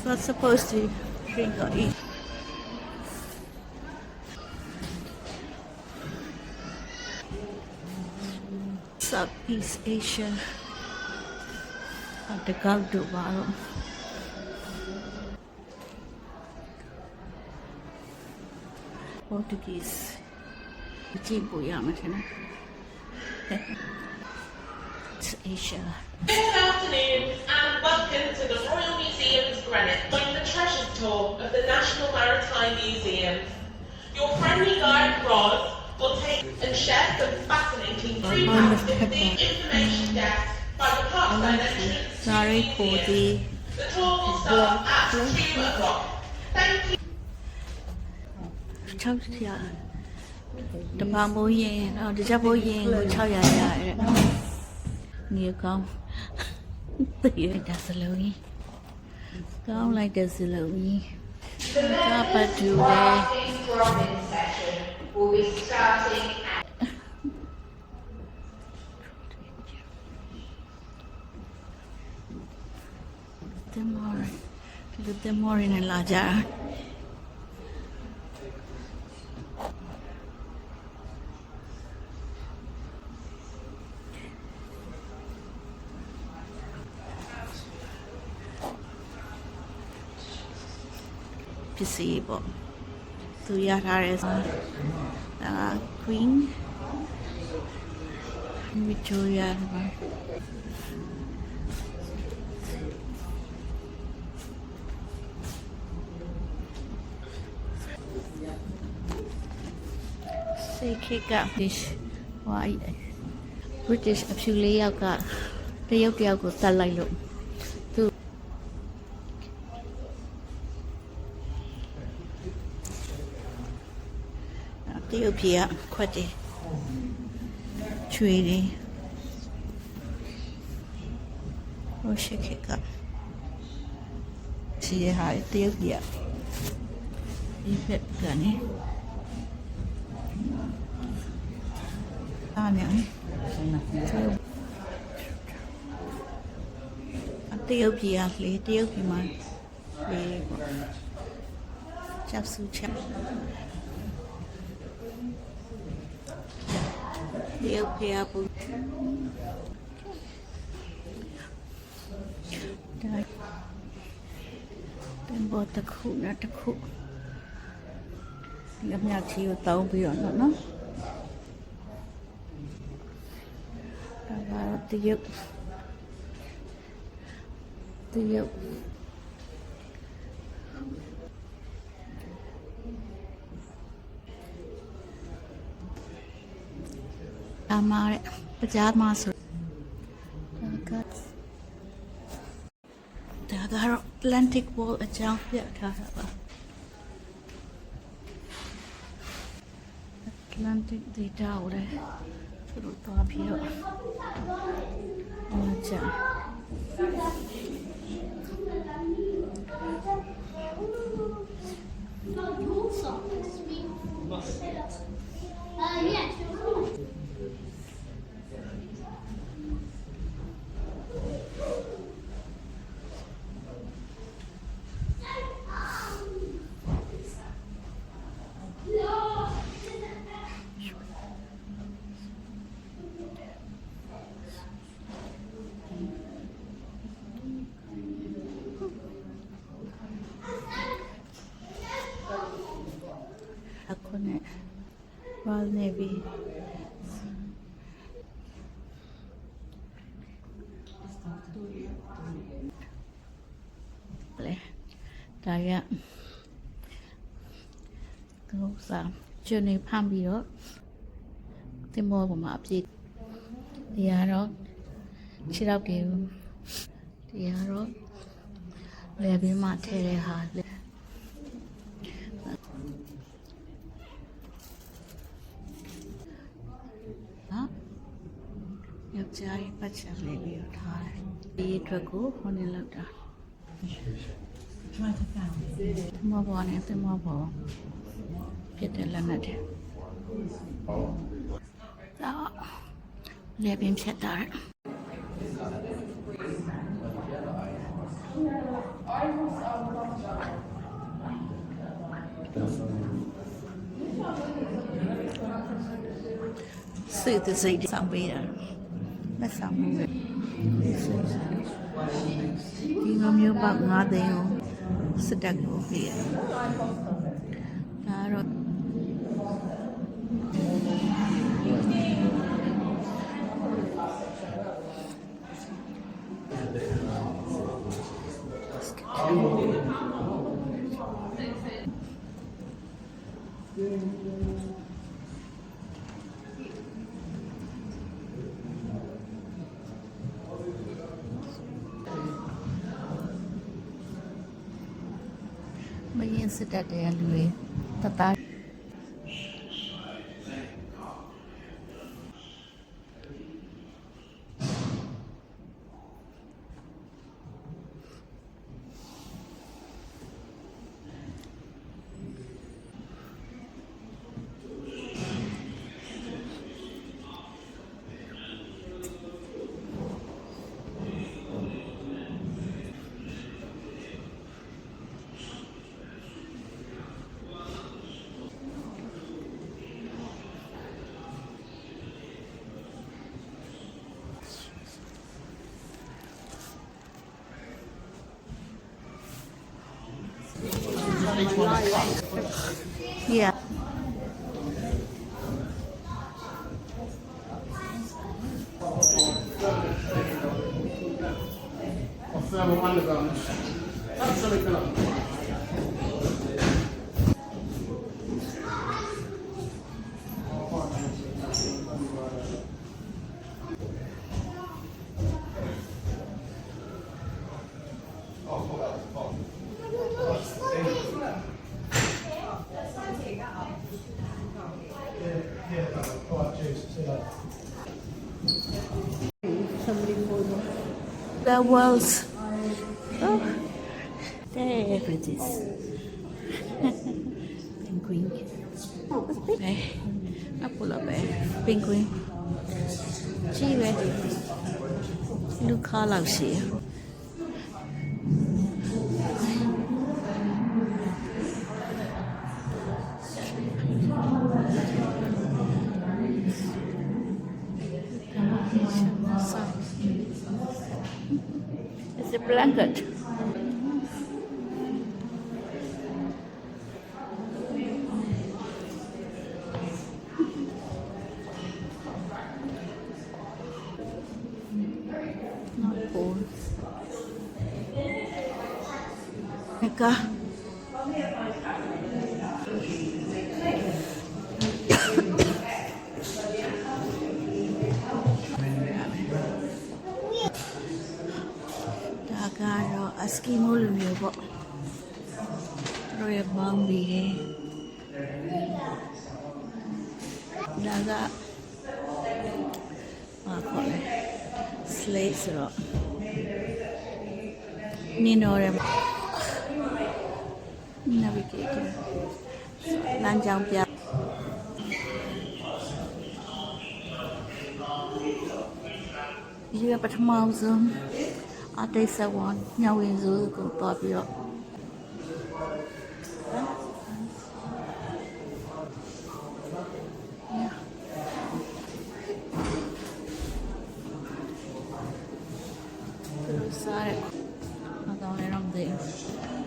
not supposed to drink or eat. Southeast Asia at the Gulf Dubai. Portuguese. It's Asia. Good afternoon and welcome to the Royal Museum's Greenwich. Join the treasures tour of the National Maritime Museum. Your friendly guide Roz will take and share some fascinating free facts in the information desk by the Parkside entrance. Sorry for the tour will start at 2 o'clock. Thank you. တပောင်မိုးရင်တော့ဒီချက်မိုးရင်ကို600ရတယ်နေကောင်းသိရတဲ့စလုံးကြီးကောင်းလိုက်တဲ့စလုံးကြီးကပတ်တူတယ် will be starting at the more in a larger Placebo. So yeah, that is Queen Victoria. Say kick up this. Why British actually got the yoga go like look. တရုတ်ပြည်ကခွက်တယ်ချွေတယ်ဟိုရှိခက်ကစီရဟာတရုတ်ပြည်ကဒီဖက်ကနေအားနေတရုတ်ပြည်ကလေတရုတ်ပြည်မှာလေပေါ့ချက်စုချက်တရုတ်ဖျားပူဒါတင်ဘောတစ်ခုနဲ့တစ်ခုဒီအမြတ်ချီကိုတောင်းပြီးတော့နော်ဒါကတော့တရုတ်အမားတဲ့ပကြားမဆိုဒါကတော့ Atlantic Wall အကြောင်းပြထားတာပါ Atlantic data ကိုလည်းသူတို့သွားပြီးတော့အားချအခုနဲ့ Royal Navy လေဒါရကောစားကျွနေဖမ်းပြီးတော့တင်မောပေါ်မှာအပြည့်ဒီကတော့ခြေတော့တယ်ဒီကတော့လေဘင်းမှာထည့်တဲ့ဟာလေယောက်ျားရဲ့ပတ်ချက်လေးပြီးတော့ထားတယ်ဒီအတွက်ကိုဟိုနေလောက်တာတင်မောပေါ်နဲ့တင်မောပေါ်ဖြစ်တဲ့လက်နဲ့တယ်ဒါလေဘင်းဖြတ်တာတယ် စိတ်တစိတ်ဆောင်ပေးတာလက်ဆောင်မှုပဲဒီလိုမျိုးပေါက်9သိန်းကိုစစ်တပ်ကိုပေးရတယ်ဒါတော့မရင်စစ်တပ်တဲ့လူတွေတသား Yeah. The world's there it is. Penguin. Apollo bear. Penguin. Gee, look how loud she is. It's a blanket. Not cool. Mecca. Eskimo လူမျိုးပေါ့တို့ရဲ့ဘောင်းဘီတွေဒါကဘာခေါ်လဲ slate ဆိုတော့နင်းတော့တယ် navigator လမ်းကြောင်းပြဒီကပထမဆုံးအတိတ်ဆဝန်ညဝင်စုကိုတော့ပြီးတော့စားရအောင်လည်းတော့မသိဘူး